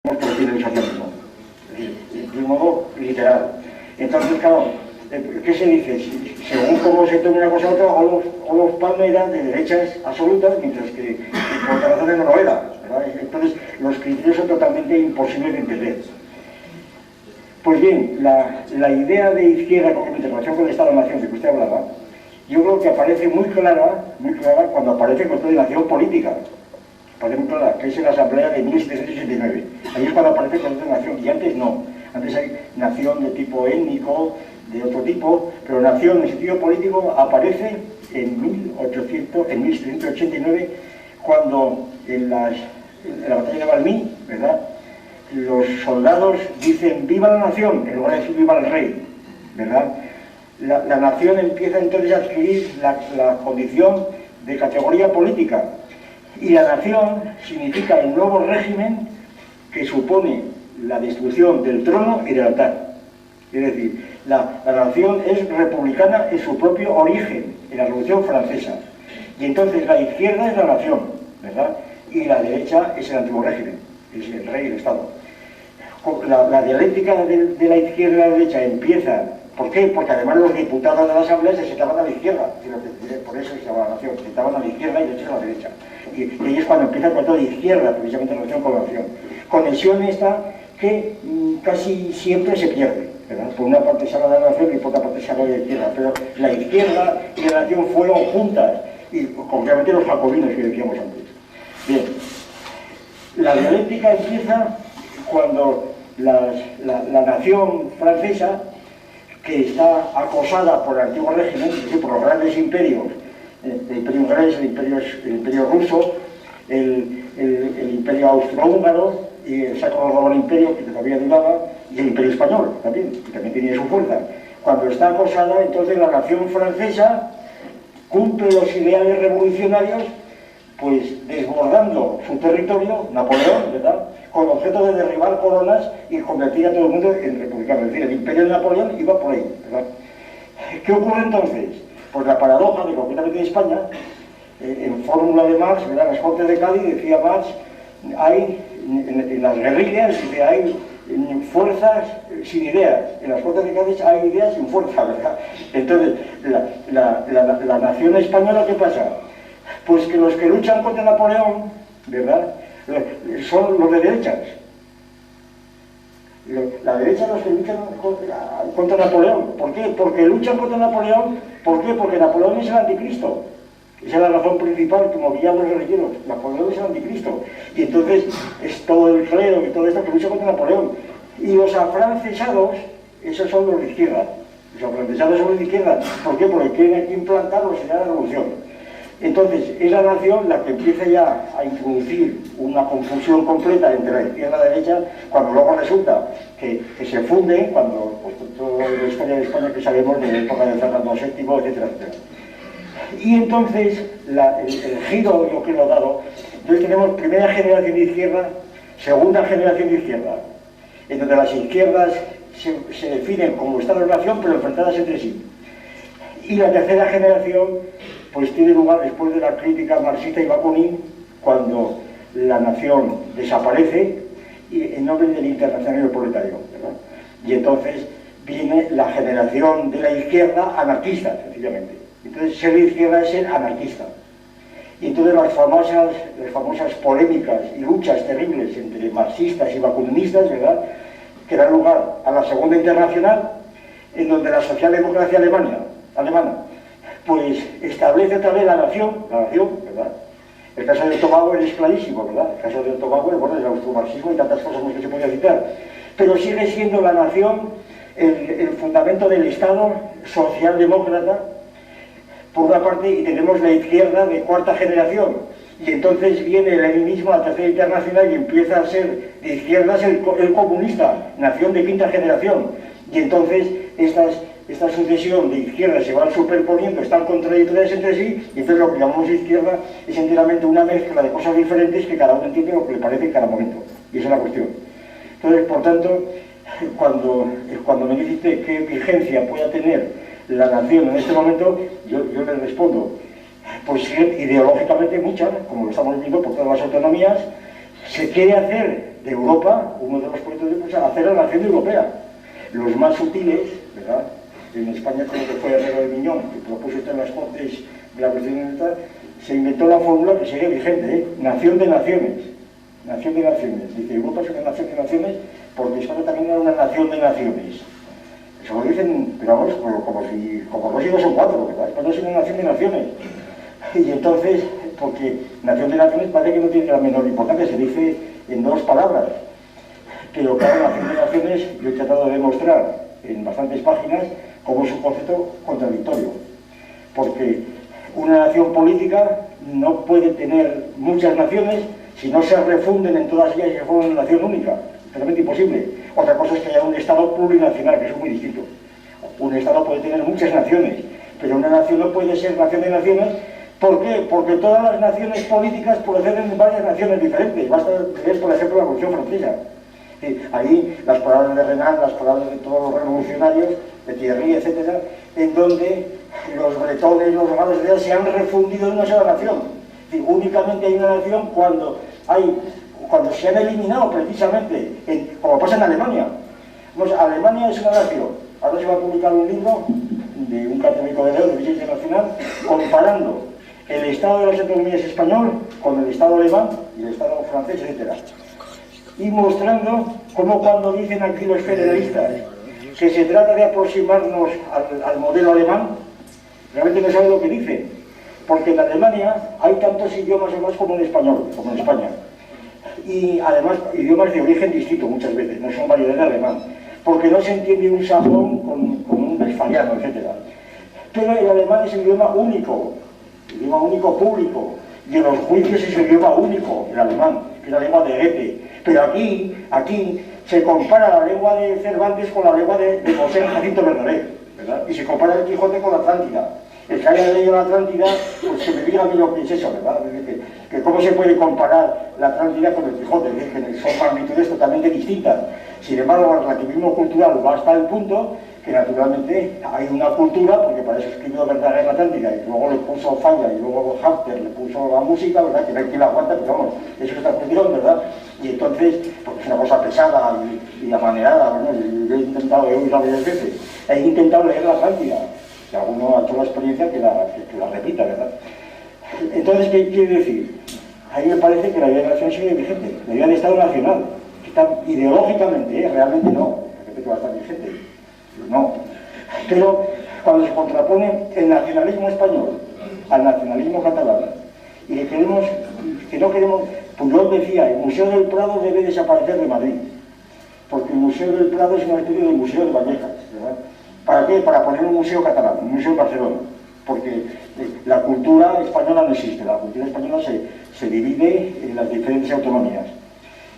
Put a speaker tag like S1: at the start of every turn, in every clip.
S1: por fin el socialismo, de un modo literal. Entonces, claro, ¿qué se dice? Según cómo se tome una cosa u otra, Olof Palme era de derechas absolutas, mientras que por otras razones no lo era, ¿verdad? Entonces, los criterios son totalmente imposibles de entender. Pues bien, la idea de izquierda en relación con el Estado-Nación de que usted hablaba, yo creo que aparece muy clara cuando aparece el concepto de nación política. Parece muy clara, que es en la Asamblea de 1789. Ahí es cuando aparece el concepto de nación, y antes no. Antes hay nación de tipo étnico, de otro tipo, pero nación en sentido político aparece en 1789, cuando en la batalla de Valmy, ¿verdad?, los soldados dicen viva la nación, en lugar de decir viva el rey, ¿verdad? La nación empieza entonces a adquirir la condición de categoría política, y la nación significa el nuevo régimen que supone la destrucción del trono y del altar. Es decir, la nación es republicana en su propio origen, en la Revolución Francesa, y entonces la izquierda es la nación, ¿verdad?, y la derecha es el antiguo régimen, es el rey y el Estado. La dialéctica de la izquierda y la derecha empieza. ¿Por qué? Porque además los diputados de la Asamblea se sentaban a la izquierda, por eso se llamaba la nación, se sentaban a la izquierda y de hecho a la derecha. Y ahí es cuando empieza el concepto de izquierda, precisamente en relación con la nación. Conexión esta que casi siempre se pierde, ¿verdad? Por una parte se habla de la nación y por otra parte se habla de la izquierda, pero la izquierda y la nación fueron juntas, y concretamente los jacobinos que decíamos antes. Bien, la dialéctica empieza cuando la nación francesa, que está acosada por el antiguo régimen, es decir, por los grandes imperios, el imperio inglés, el imperio ruso, el imperio austrohúngaro, y el Sacro Romano Imperio, que todavía duraba, y el imperio español también, que también tenía su fuerza. Cuando está acosada, entonces la nación francesa cumple los ideales revolucionarios, pues desbordando su territorio, Napoleón, ¿verdad?, con objeto de derribar coronas y convertir a todo el mundo en republicano. Es decir, el imperio de Napoleón iba por ahí, ¿verdad? ¿Qué ocurre entonces? Pues la paradoja de concretamente de España, en fórmula de Marx, ¿verdad?, en las Cortes de Cádiz, decía Marx, hay en las guerrillas, hay fuerzas sin ideas. En las Cortes de Cádiz hay ideas sin fuerza, ¿verdad? Entonces, la nación española, ¿qué pasa? Pues que los que luchan contra Napoleón, ¿verdad?, son los de derechas. La derecha es los que luchan contra Napoleón. ¿Por qué? Porque luchan contra Napoleón. ¿Por qué? Porque Napoleón es el anticristo. Esa es la razón principal, como guían los guerrilleros. Napoleón es el anticristo. Y entonces es todo el clero y todo esto que lucha contra Napoleón. Y los afrancesados, esos son los de izquierda. Los afrancesados son los de izquierda. ¿Por qué? Porque quieren implantar los ideales de la revolución. Entonces, es la nación la que empieza ya a introducir una confusión completa entre la izquierda y la derecha, cuando luego resulta que se funde, cuando pues, toda la historia de España que sabemos de la época de Fernando VII, etcétera, etcétera. Y entonces, el giro yo que lo he dado, entonces tenemos primera generación de izquierda, segunda generación de izquierda, en donde las izquierdas se definen como Estado-Nación, pero enfrentadas entre sí. Y la tercera generación pues tiene lugar después de la crítica marxista y Bakunin, cuando la nación desaparece y en nombre del internacionalismo proletario, ¿verdad? Y entonces viene la generación de la izquierda anarquista, sencillamente. Entonces ser de izquierda es ser anarquista. Y entonces las famosas polémicas y luchas terribles entre marxistas y bakuninistas, ¿verdad?, que dan lugar a la Segunda Internacional, en donde la socialdemocracia alemana pues establece otra vez la nación, ¿verdad? El caso de Tobago es clarísimo, ¿verdad? El caso de Tobago es, bueno, el austromarxismo y tantas cosas más que se podía citar. Pero sigue siendo la nación el fundamento del Estado socialdemócrata, por una parte, y tenemos la izquierda de cuarta generación. Y entonces viene el leninismo, la tercera internacional, y empieza a ser de izquierdas el comunista, nación de quinta generación. Y entonces esta sucesión de izquierdas se van superponiendo, están contradictorias entre sí, y entonces lo que llamamos izquierda es enteramente una mezcla de cosas diferentes que cada uno entiende lo que le parece en cada momento. Y esa es la cuestión. Entonces, por tanto, cuando me dice qué vigencia pueda tener la nación en este momento, yo le respondo, pues ideológicamente muchas, como lo estamos viendo por todas las autonomías. Se quiere hacer de Europa, uno de los proyectos de hacer la nación europea. Los más sutiles, ¿verdad? En España creo que fue Herrero de Miñón, que propuso esto en las Cortes de la cuestión universal, se inventó la fórmula que sigue vigente, ¿eh? Nación de naciones. Nación de naciones. Dice, Europa es una nación de naciones porque España también era una nación de naciones. Eso lo dicen, pero vamos, como dos y dos son cuatro, ¿verdad? España es una nación de naciones. Y entonces, porque nación de naciones parece que no tiene la menor importancia, se dice en dos palabras. Pero claro, nación de naciones, yo he tratado de demostrar en bastantes páginas cómo es un concepto contradictorio. Porque una nación política no puede tener muchas naciones si no se refunden en todas ellas y se forman una nación única. Totalmente imposible. Otra cosa es que haya un Estado plurinacional, que eso es muy distinto. Un Estado puede tener muchas naciones, pero una nación no puede ser nación de naciones. ¿Por qué? Porque todas las naciones políticas proceden de varias naciones diferentes. Basta ver, por ejemplo, la Revolución Francesa. Ahí las palabras de Renan, las palabras de todos los revolucionarios, de Thierry, etcétera, en donde los bretones, los romanos, etcétera, se han refundido en una sola nación. Únicamente hay una nación cuando se han eliminado precisamente, como pasa en Alemania. Alemania es una nación. Ahora se va a publicar un libro de un catedrático de Leo, de Derecho Internacional, comparando el Estado de las autonomías español con el Estado alemán y el Estado francés, etcétera. Y mostrando cómo cuando dicen aquí los federalistas que se trata de aproximarnos al modelo alemán, realmente no saben lo que dicen. Porque en Alemania hay tantos idiomas o más como en español, como en España. Y además idiomas de origen distinto muchas veces, no son variedades de alemán. Porque no se entiende un sajón con un westfaliano, etc. Pero el alemán es el idioma único público. Y en los juicios es el idioma único, el alemán, que es la lengua de Goethe. Pero aquí se compara la lengua de Cervantes con la lengua de José Jacinto Bernabé, ¿verdad? Y se compara el Quijote con la Atlántida. El que haya leído la Atlántida, pues que me diga a mí lo que es eso, ¿verdad? Que cómo se puede comparar la Atlántida con el Quijote, que son magnitudes totalmente distintas. Sin embargo, el relativismo cultural va hasta el punto que naturalmente hay una cultura, porque para eso escribió Verdaguer la Atlántida, y luego le puso Falla, y luego Hafter le puso la música, ¿verdad? Que no hay quien la aguanta, pero vamos, eso es esta cuestión, ¿verdad? Y entonces, porque es una cosa pesada y amanerada, bueno, yo he intentado, he oído varias veces, he intentado leer la Atlántida, y alguno ha hecho la experiencia que la repita, ¿verdad? Entonces, ¿qué quiere decir? A mí me parece que la idea de nación sigue vigente, la idea de Estado nacional, que está ideológicamente, realmente no, que va a estar vigente, no. Pero cuando se contrapone el nacionalismo español al nacionalismo catalán, y que no queremos, pues yo decía, el Museo del Prado debe desaparecer de Madrid, porque el Museo del Prado es una especie de museo de Vallecas, ¿verdad? ¿Para qué? Para poner un museo catalán, un museo en Barcelona, porque la cultura española no existe, la cultura española se divide en las diferentes autonomías,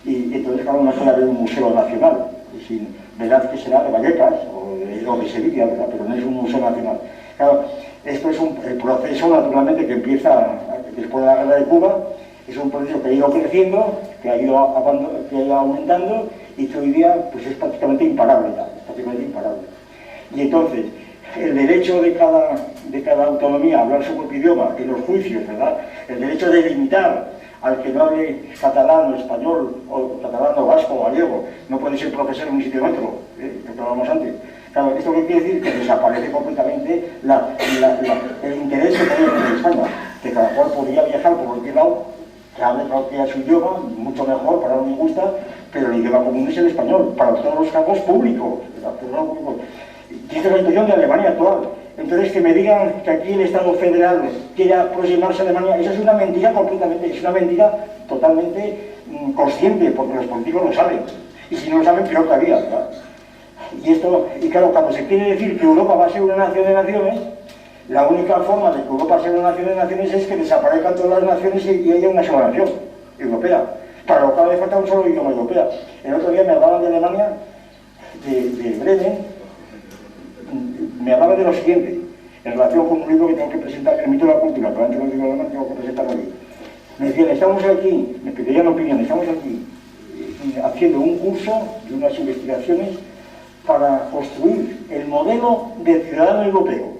S1: y entonces claro, no puede haber un museo nacional, sin Velázquez será de Vallecas o de Sevilla, ¿verdad? Pero no es un museo nacional. Claro, esto es el proceso naturalmente que empieza después de la guerra de Cuba, es un proceso que ha ido creciendo, que ha ido aumentando y que hoy día pues, es prácticamente imparable ya, es prácticamente imparable. Y entonces, el derecho de cada autonomía a hablar su propio idioma en los juicios, ¿verdad? El derecho de limitar al que no hable catalán o español, o catalán o vasco o gallego, no puede ser profesor en un sitio o otro, lo que hablábamos antes. Claro, ¿esto qué quiere decir? Que desaparece completamente el interés que tenía en España, que cada cual podía viajar por cualquier lado, que hable cualquiera su idioma, mucho mejor, para no me gusta, pero el idioma común es el español, para todos los cargos públicos, y esta es la situación de Alemania actual. Entonces, que me digan que aquí el Estado federal quiere aproximarse a Alemania, eso es una mentira completamente, es una mentira totalmente consciente, porque los políticos lo saben. Y si no lo saben, peor todavía, ¿verdad? Y claro, cuando se quiere decir que Europa va a ser una nación de naciones, la única forma de que Europa sea una nación de naciones es que desaparezcan todas las naciones y haya una sola nación europea. Para lo cual le falta un solo idioma europeo. El otro día me hablaban de Alemania, de Bremen, me hablaba de lo siguiente, en relación con un libro que tengo que presentar, el mito de la cultura, pero antes lo digo alemán, tengo que presentarlo aquí. Me decían, estamos aquí, me pedirían opinión, estamos aquí haciendo un curso de unas investigaciones para construir el modelo de ciudadano europeo.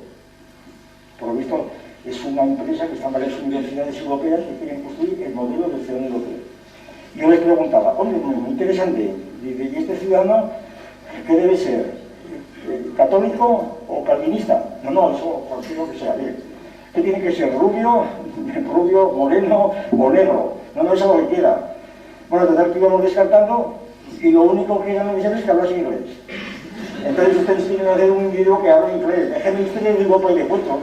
S1: Por lo visto, es una empresa que está en varias universidades europeas que quieren construir el modelo del ciudadano europeo. Yo les preguntaba, hombre, muy interesante, dice, ¿y este ciudadano qué debe ser? ¿Católico o calvinista? No, eso cualquiera que sea. ¿Qué tiene que ser? ¿Rubio, moreno o negro? No, eso lo que quiera. Bueno, total que íbamos descartando y lo único que eran necesarios es que hablase inglés. Entonces ustedes tienen que hacer un individuo que habla inglés. Déjenme ustedes de guapo y de puesto.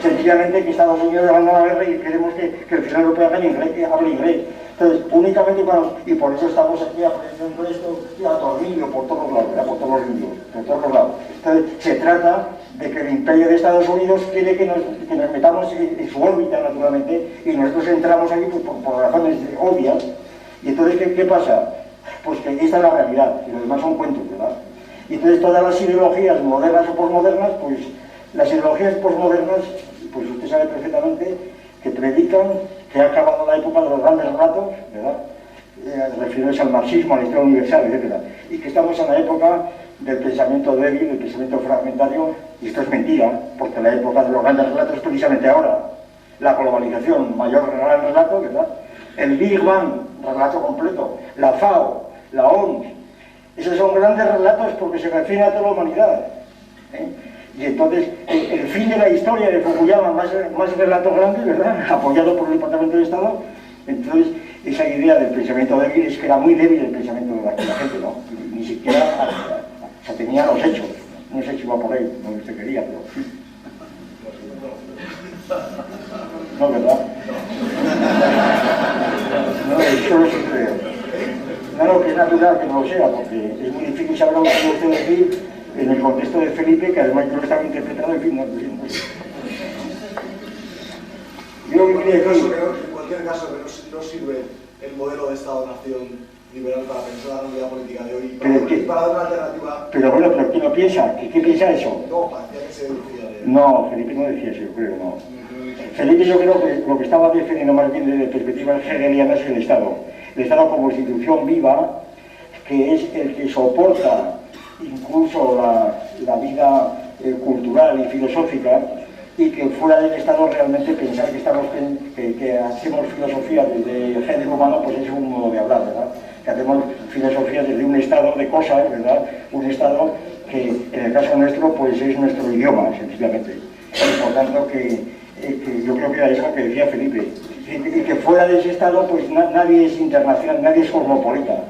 S1: Sencillamente que Estados Unidos ganó la guerra y queremos que el final europeo hable inglés. Entonces, únicamente y por eso estamos aquí aprendiendo esto a tornillo por todos lados, por todos lados. Entonces, se trata de que el imperio de Estados Unidos quiere que nos metamos en su órbita, naturalmente, y nosotros entramos aquí pues, por razones obvias. Y entonces, ¿qué pasa? Pues que esta es la realidad, y los demás son cuentos, ¿verdad? Y entonces todas las ideologías modernas o posmodernas, pues las ideologías posmodernas, pues usted sabe perfectamente que predican que ha acabado la época de los grandes relatos, ¿verdad? Refiriéndose al marxismo, a la historia universal, etc. Y que estamos en la época del pensamiento débil, del pensamiento fragmentario, y esto es mentira, porque la época de los grandes relatos es precisamente ahora. La globalización, mayor gran relato, ¿verdad? El Big Bang, relato completo. La FAO, la OMS, esos son grandes relatos porque se refieren a toda la humanidad. Y entonces, el fin de la historia de Fukuyama, más relato grande, ¿verdad? Apoyado por el Departamento de Estado. Entonces, esa idea del pensamiento débil es que era muy débil el pensamiento de la gente, ¿no? Ni siquiera se tenía los hechos. No sé si va por ahí, donde usted quería, pero... No, ¿verdad? No, eso no se cree. No, que es natural que no lo sea, porque es muy difícil saber lo que quiere usted decir en el contexto de Felipe, que además yo lo estaba interpretando, en fin, no. Yo
S2: en cualquier caso, que no sirve el modelo de Estado-Nación liberal para pensar la realidad política de hoy, para dar una alternativa...
S1: Pero bueno, ¿pero quién lo piensa? ¿Qué piensa eso?
S2: No, parecía que se deducía de...
S1: No, Felipe no decía eso, yo creo, no. Felipe yo creo que lo que estaba defendiendo más bien desde perspectiva hegeliana es el Estado. El Estado como institución viva, que es el que soporta incluso la vida cultural y filosófica, y que fuera del Estado realmente pensar que hacemos filosofía desde el género humano, pues es un modo de hablar, ¿verdad? Que hacemos filosofía desde un estado de cosas, ¿verdad? Un estado que en el caso nuestro pues es nuestro idioma, sencillamente. Y por tanto que yo creo que era eso que decía Felipe, y que fuera de ese estado pues nadie es internacional, nadie es cosmopolita.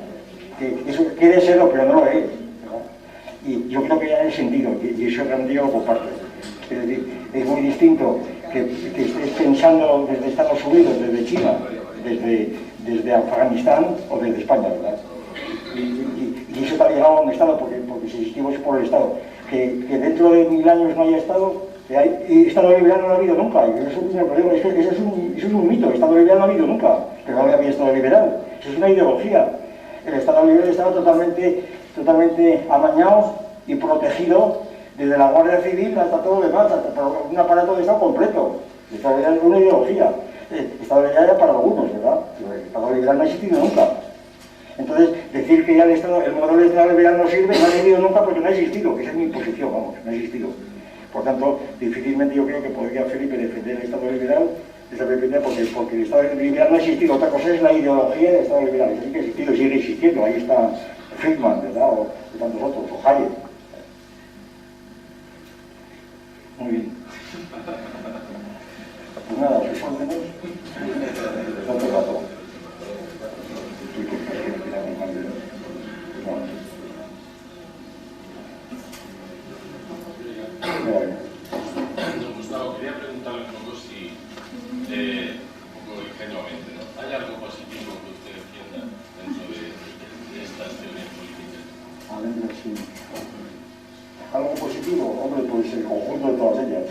S1: Eso quiere serlo, pero no lo es, ¿verdad? Y yo creo que ya es sentido, y eso realmente yo lo comparto. Es decir, es muy distinto que estés pensando desde Estados Unidos, desde China, desde Afganistán o desde España, ¿verdad? Y eso está ligado a un Estado, porque si existimos por el Estado. Que dentro de 1000 años no haya Estado, y Estado liberal no ha habido nunca, y eso es un mito, Estado liberal no ha habido nunca, pero no había Estado liberal, eso es una ideología. El Estado liberal estaba totalmente amañado y protegido desde la Guardia Civil hasta todo lo demás, hasta un aparato de Estado completo. El Estado liberal es una ideología. El Estado liberal era para algunos, ¿verdad? Pero el Estado liberal no ha existido nunca. Entonces, decir que ya el modelo de Estado liberal no sirve, no ha existido nunca porque no ha existido, que esa es mi posición, vamos, no ha existido. Por tanto, difícilmente yo creo que podría Felipe defender el Estado liberal porque el Estado liberal no ha existido. Otra cosa es la ideología del Estado liberal, eso sí que ha existido, sigue existiendo. Ahí está Friedman, ¿verdad? O tantos otros, o Hayek. Muy bien. Pues nada, sus órdenes. Tanto rato.
S3: Gustavo, quería preguntarle un poco si, un poco ingenuamente, ¿no? ¿Hay algo positivo que usted defienda dentro de estas teorías políticas?
S1: Adentro sí. Algo positivo, hombre, pues el conjunto de todas ellas.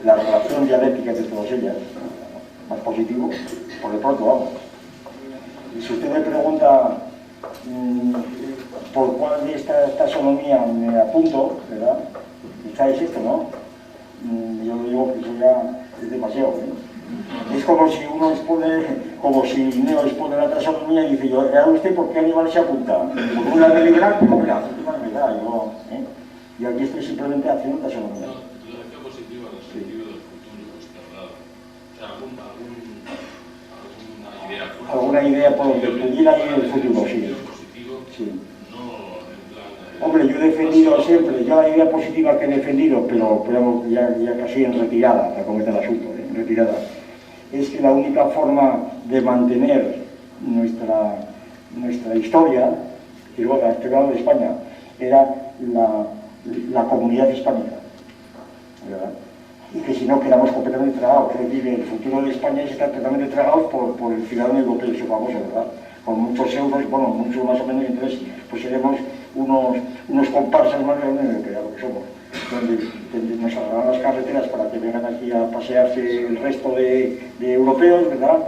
S1: La relación dialéctica de todas ellas. Más positivo, por de pronto, vamos. Y si usted me pregunta por cuál de esta taxonomía me apunto, ¿verdad? Quizá es esto, ¿no? Yo digo que eso ya es demasiado, ¿eh? Es como si uno expone, como si Neo expone la taxonomía y dice, yo, ¿a usted por qué animal se apunta? ¿Por una de liberal? Pues mira, yo, y aquí estoy simplemente haciendo taxonomía.
S3: No, lo decía positivo en el sentido del futuro externado. O sea, alguna idea
S1: alguna idea por donde pudiera ir el futuro, sí. Sí. Hombre, yo he defendido siempre, yo la idea positiva que he defendido, pero ya casi en retirada, para comentar el asunto, en retirada, es que la única forma de mantener nuestra historia, y luego este lado de España, era la comunidad hispánica, ¿verdad? Y que si no quedamos completamente tragados, es decir, el futuro de España es estar totalmente tragados por el ciudadano europeo, ese famoso, ¿verdad? Con muchos euros, bueno, mucho más o menos, entonces pues seremos unos comparsas más de la Unión Europea, lo que somos, donde nos agarrarán las carreteras para que vengan aquí a pasearse el resto de europeos, ¿verdad?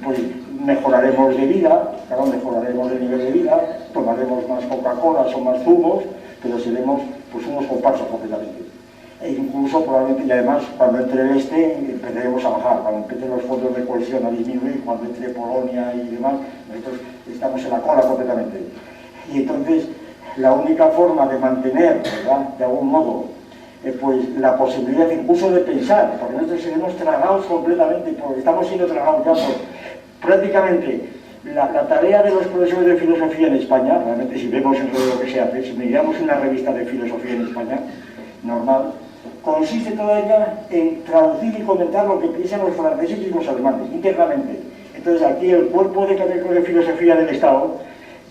S1: Pues mejoraremos de vida, claro, mejoraremos de nivel de vida, tomaremos más Coca-Cola o más zumos, pero seremos pues unos comparsas completamente. E incluso probablemente, y además cuando entre el empezaremos a bajar, cuando empiecen los fondos de cohesión a disminuir, cuando entre Polonia y demás, nosotros estamos en la cola completamente. Y entonces la única forma de mantener, ¿verdad?, de algún modo, pues la posibilidad incluso de pensar, porque nosotros seremos tragados completamente, porque estamos siendo tragados ya por prácticamente la tarea de los profesores de filosofía en España. Realmente, si vemos en todo lo que se hace, si miramos una revista de filosofía en España normal, consiste toda ella en traducir y comentar lo que piensan los franceses y los alemanes, internamente. Entonces aquí el cuerpo de filosofía del Estado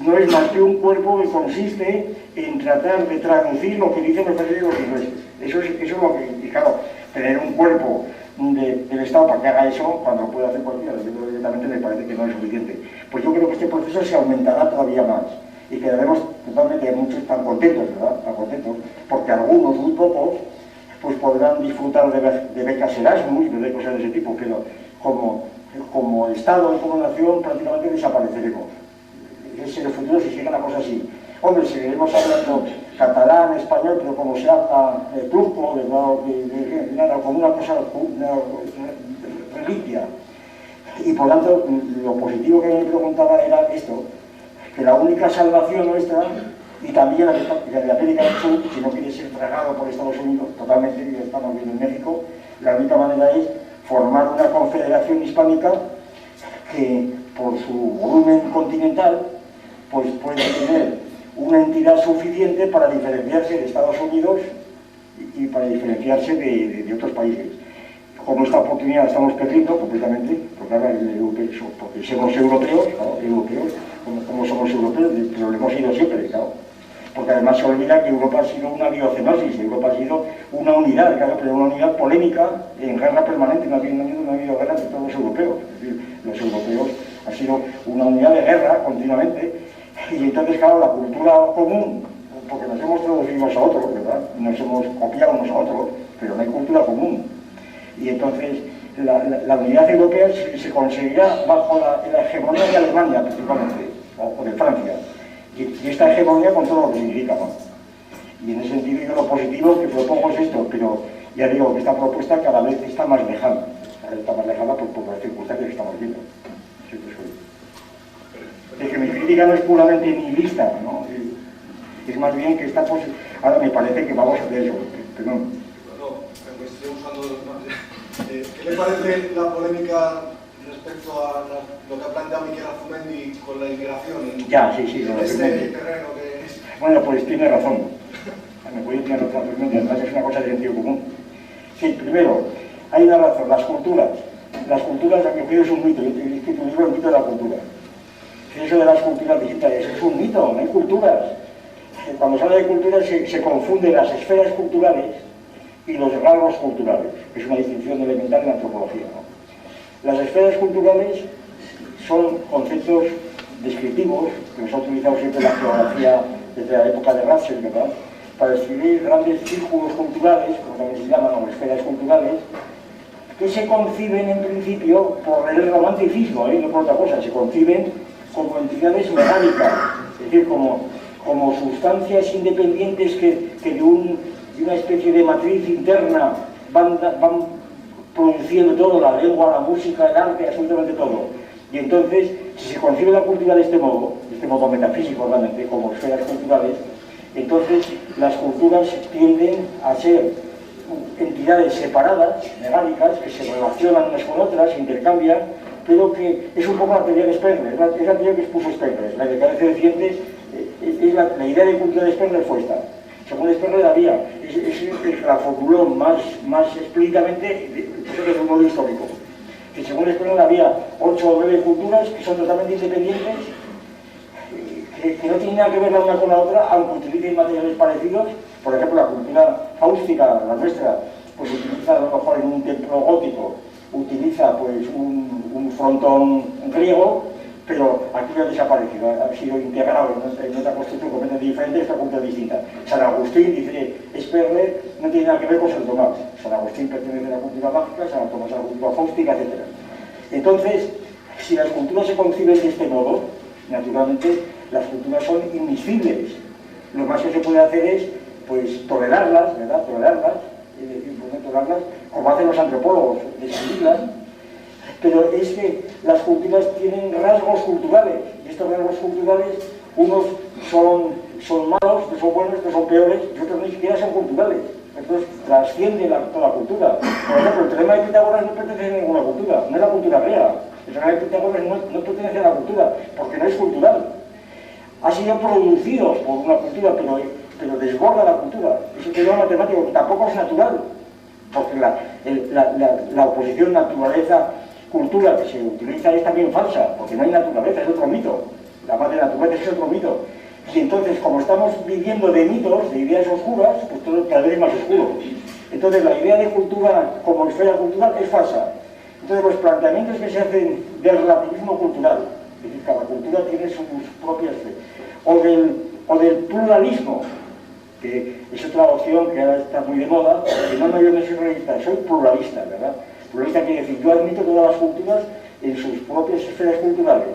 S1: no es más que un cuerpo que consiste en tratar de traducir lo que dicen los franceses y los ingleses. Eso es lo que, y claro, tener un cuerpo del Estado para que haga eso, cuando lo puede hacer cualquiera, directamente me parece que no es suficiente. Pues yo creo que este proceso se aumentará todavía más y quedaremos totalmente, muchos tan contentos, ¿verdad? Tan contentos, porque algunos, muy pocos, pues podrán disfrutar de becas Erasmus, de cosas de ese tipo, pero como Estado y como nación prácticamente desapareceremos. Ese es el futuro si sigue la cosa así. Hombre, seguiremos hablando catalán, español, pero como se habla turco, ¿verdad? Como una cosa, una reliquia. Y por tanto, lo positivo que me preguntaba era esto, que la única salvación nuestra, y también la de América del Sur, si no quiere ser tragado por Estados Unidos, totalmente, ya estamos viendo en México, la única manera es formar una confederación hispánica que, por su volumen continental, pues puede tener una entidad suficiente para diferenciarse de Estados Unidos y para diferenciarse de otros países. Como esta oportunidad estamos perdiendo completamente, porque ahora porque somos europeos, claro, como somos europeos, pero lo hemos sido siempre, claro. Porque además se olvida que Europa ha sido una biocenosis, Europa ha sido una unidad, claro, pero una unidad polémica en guerra permanente, no ha habido guerra entre todos los europeos. Es decir, los europeos han sido una unidad de guerra continuamente, y entonces, claro, la cultura común, porque nos hemos traducido unos a otros, ¿verdad? Nos hemos copiado unos a otros, pero no hay cultura común. Y entonces la unidad europea se conseguirá bajo la hegemonía de Alemania, principalmente, o de Francia. Y esta hegemonía con todo lo que significa, ¿no? Y en ese sentido yo lo positivo que propongo es esto, pero ya digo que esta propuesta cada vez está más lejana. Cada vez está más lejana por las circunstancias que estamos viendo. Es que mi crítica no es puramente nihilista, ¿no? Es más bien que está ahora me parece que vamos a hacer eso. Perdón.
S2: ¿Qué le parece la polémica respecto a lo que ha planteado Miquel Azurmendi con la inmigración en este terreno que es?
S1: Bueno, pues tiene razón. Me voy a tener razón, además es una cosa de sentido común. Sí, primero, hay una razón, las culturas, a mi juicio, es un mito. Yo he escrito un libro, el mito de la cultura. Eso de las culturas digitales es un mito, no hay culturas. Cuando se habla de culturas se confunden las esferas culturales y los rasgos culturales, que es una distinción elemental en la antropología, ¿no? Las esferas culturales son conceptos descriptivos que nos ha utilizado siempre la geografía desde la época de Russell, ¿verdad?, para describir grandes círculos culturales, como también se llaman, o esferas culturales, que se conciben en principio por el romanticismo, no por otra cosa, se conciben como entidades orgánicas, es decir, como sustancias independientes que de una especie de matriz interna van produciendo todo, la lengua, la música, el arte, absolutamente todo. Y entonces, si se concibe la cultura de este modo metafísico realmente, como esferas culturales, entonces las culturas tienden a ser entidades separadas, megálicas, que se relacionan unas con otras, se intercambian, pero que es un poco la teoría de Sperner, es la teoría que expuso Sperner, la decadencia de Cientes, la idea de cultura de Sperner fue esta. Según Sperner había, la formuló más explícitamente desde un modo histórico, que según Sperner había 8 o 9 culturas que son totalmente independientes, que no tienen nada que ver la una con la otra, aunque utilicen materiales parecidos. Por ejemplo, la cultura fáustica, la nuestra, pues utiliza a lo mejor en un templo gótico, utiliza pues un frontón griego, pero aquí ha desaparecido, ha sido integrado en otra construcción completamente diferente, esta cultura distinta. San Agustín, dice Sperner, no tiene nada que ver con San Tomás. San Agustín pertenece a la cultura mágica, San Tomás a la cultura fáustica, etc. Entonces, si las culturas se conciben de este modo, naturalmente las culturas son inmiscibles. Lo más que se puede hacer es pues tolerarlas, ¿verdad? Tolerarlas, es decir, pues, no tolerarlas, como hacen los antropólogos, describirlas, pero es que las culturas tienen rasgos culturales, y estos rasgos culturales, unos son malos, otros son buenos, otros son peores, y otros ni siquiera son culturales. Entonces trasciende toda la cultura. Por ejemplo, el teorema de Pitágoras no pertenece a ninguna cultura, no es la cultura griega. El teorema de Pitágoras no pertenece a la cultura, porque no es cultural. Ha sido producido por una cultura, pero desborda la cultura. Es un teorema matemático que tampoco es natural, porque la oposición naturaleza-cultura que se utiliza es también falsa, porque no hay naturaleza, es otro mito. La madre naturaleza es otro mito. Y entonces, como estamos viviendo de mitos, de ideas oscuras, pues todo cada vez es más oscuro. Entonces, la idea de cultura como esfera cultural es falsa. Entonces, los planteamientos que se hacen del relativismo cultural, es decir, cada cultura tiene sus propias o del pluralismo, que es otra opción que ahora está muy de moda, que no yo no soy realista, soy pluralista, ¿verdad? Pluralista quiere decir, yo admito todas las culturas en sus propias esferas culturales.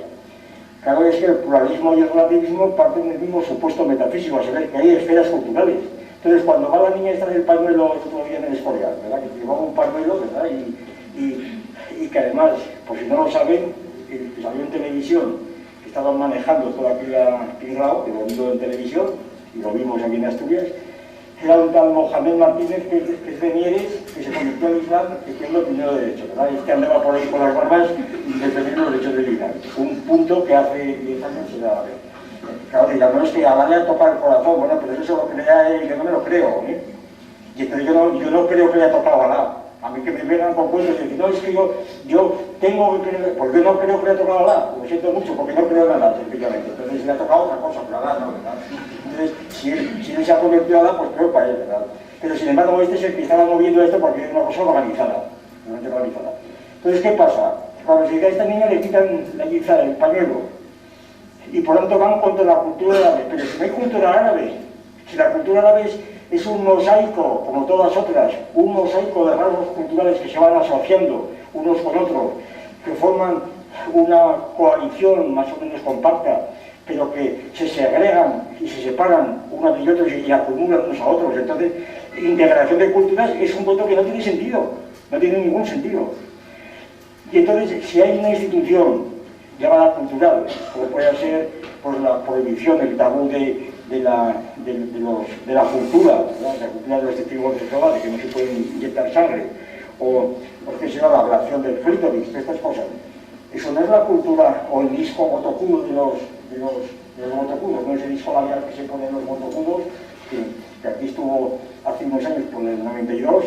S1: Claro, es que el pluralismo y el relativismo parten del mismo supuesto metafísico, a saber que hay esferas culturales. Entonces, cuando va la niña esta del pañuelo, otro día en el Escorial, ¿verdad? Que llevaba un pañuelo, ¿verdad? Y que además, por si no lo saben, salió en televisión, que estaban manejando toda aquella pirrao, que lo vimos en televisión, y lo vimos aquí en Asturias, era un tal Mohamed Martínez, que es de Mieres, que se convirtió al Islam estudiando primero derecho, ¿verdad? Este andaba por ahí con las barbas defendiendo los derechos del Islam. Un punto que hace 10 años se da a ver. Claro, dirán, no es que a Alá le toca el corazón, bueno, pero eso lo crea él, yo no me lo creo, ¿eh? Y entonces yo no creo que le haya tocado a Alá. A mí que me vengan con cuentos y decir, no, es que yo tengo que creer, porque yo no creo que le haya tocado a Alá, lo siento mucho, porque no creo en Alá, sencillamente. Entonces le ha tocado otra cosa, pero Alá no, ¿verdad? Entonces, si él se ha convertido a Alá, pues creo para él, ¿verdad? Pero sin embargo, este es el que estaba moviendo esto porque es una cosa organizada, realmente organizada. Entonces, ¿qué pasa? Cuando se llega a esta niña le quitan la guiza, el pañuelo, y por tanto van contra la cultura árabe. Pero si no hay cultura árabe, si la cultura árabe es un mosaico, como todas otras, un mosaico de rasgos culturales que se van asociando unos con otros, que forman una coalición más o menos compacta, pero que se segregan y se separan unos de otros y acumulan unos a otros. Entonces, integración de culturas es un voto que no tiene sentido, no tiene ningún sentido. Y entonces, si hay una institución llamada cultural, como puede ser pues, la prohibición, el tabú de la cultura, ¿verdad? La cultura de los testigos de Jehová, de que no se puede inyectar sangre, o que se llama la ablación del clítoris, estas cosas. Eso no es la cultura o el disco gotocudo de los gotocudos, no es el disco labial que se pone en los gotocudos, que aquí estuvo hace unos años, por el 92,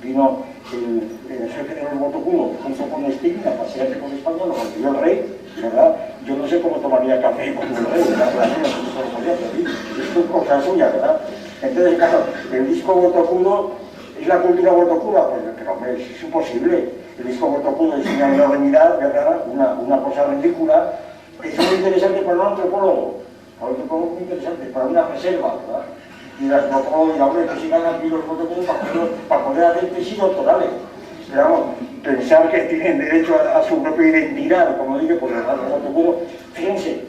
S1: vino el jefe de los gotocudos junto con Sting a pasearse por España, lo consiguió el rey, ¿verdad? Yo no sé cómo tomaría café con el rey, ¿verdad? Esto es cosa suya, ¿verdad? Entonces, claro, el disco gotocudo es la cultura gotocuda, pues, pero hombre, es imposible. El disco gotocudo es una enormidad, ¿verdad? Una cosa ridícula, que es muy interesante para un antropólogo, muy interesante, para una reserva, ¿verdad? Y el antropólogo dirá, hombre, que sigan aquí los gotocudos para poder hacer tesis doctorales. Pero vamos, pensar que tienen derecho a su propia identidad, como dije, por el gotocudo. Fíjense,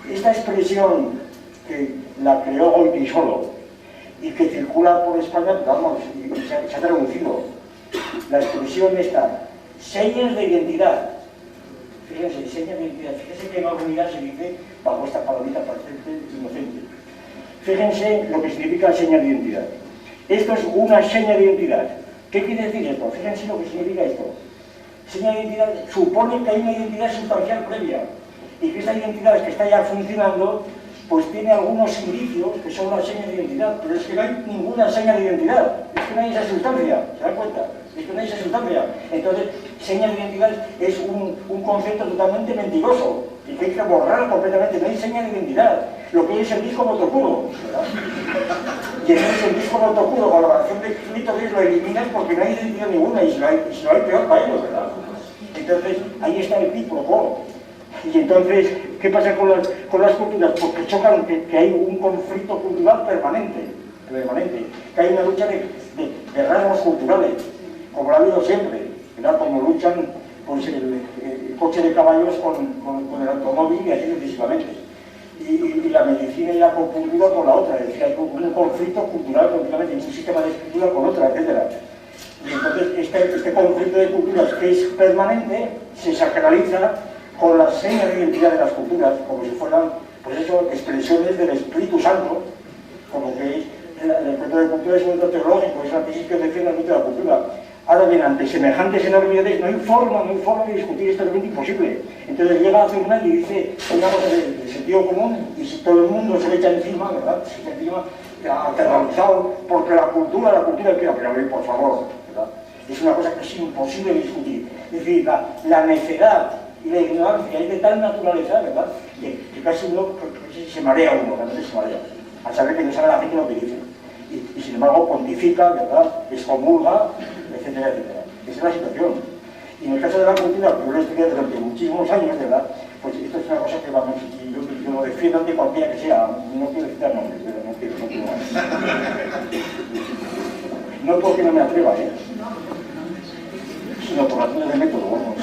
S1: esta expresión que la creó Goiti solo y que circula por España, vamos, y se ha traducido. La expresión está, señas de identidad. Fíjense, señas de identidad. Fíjense que en la unidad se dice bajo esta palabrita presente, inocente. Fíjense lo que significa seña de identidad. Esto es una seña de identidad. ¿Qué quiere decir esto? Fíjense lo que significa esto. seña de identidad supone que hay una identidad sustancial previa y que esa identidad que está ya funcionando pues tiene algunos indicios que son la seña de identidad, pero es que no hay ninguna seña de identidad, es que no hay esa sustancia, ¿se dan cuenta? Es que no hay esa sustancia. Entonces, seña de identidad es un concepto totalmente mentiroso y que hay que borrar completamente. No hay seña de identidad. Lo que hay es el disco motocuro, ¿verdad? Y entonces el disco motocuro con la variación de clítoris lo eliminas porque no hay identidad ninguna y si no hay peor para ellos, ¿verdad? Entonces, ahí está el quid-pro-quo. Y entonces, ¿qué pasa con las culturas? Porque chocan que hay un conflicto cultural permanente, que hay una lucha de rasgos culturales, como lo ha habido siempre, ¿verdad? Como luchan pues, el coche de caballos con el automóvil y así sucesivamente. Y la medicina y la acupuntura con la otra, es decir, hay un conflicto cultural continuamente, un sistema de escritura con otra, etc. Y entonces este conflicto de culturas que es permanente se sacraliza con las señas de identidad de las culturas, como si fueran, pues eso, expresiones del Espíritu Santo, como que el concepto de cultura es un concepto teológico, es la tesis que defiende el mito de la cultura. Ahora bien, ante semejantes enormidades no hay forma de discutir, es totalmente imposible. Entonces llega a Fernand y dice una cosa de sentido común, y si todo el mundo se le echa encima, ¿verdad? Se echa encima, aterrorizado, porque la cultura, pero por favor, ¿verdad? Es una cosa que es imposible de discutir. Es decir, la necedad y la ignorancia es de tal naturaleza, ¿verdad?, que casi uno se marea realmente se marea, al saber que no sabe la gente lo que dice. Y sin embargo pontifica, ¿verdad?, excomulga, etcétera, etcétera. Esa es la situación. Y en el caso de la cultura, que yo lo he estudiado durante muchísimos años, ¿verdad?, pues esto es una cosa que vamos, yo lo defiendo ante cualquiera que sea, no quiero citar nombres, ¿verdad? No quiero más. No porque no me atreva, sino por razones de método, vamos.